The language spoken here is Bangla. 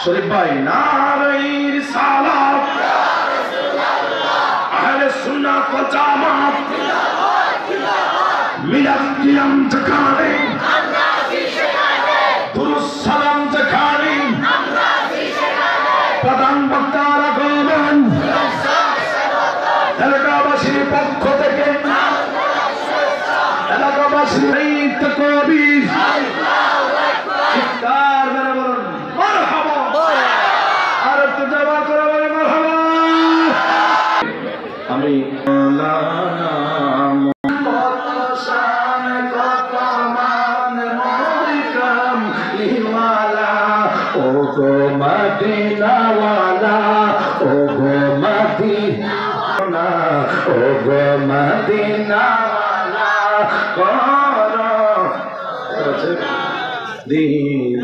শরীফ ভাই নারায়ে রিসালাত আহলে সুন্নাত ওয়াল জামাত মিলাদ কিয়াম যেখানে দুরূদ সালাম যেখানে প্রধান বক্তার আগমন এলাকাবাসীর পক্ষ থেকে এলাকাবাসীর তাকবীর চিৎকার করে বলুন মারহাবা আর একটু জবাব করে বলুন মারহাবা। আমি ও গো মদিনাওয়ালা ও গো মদিনা ও গো মদিনাওয়ালা করো দিন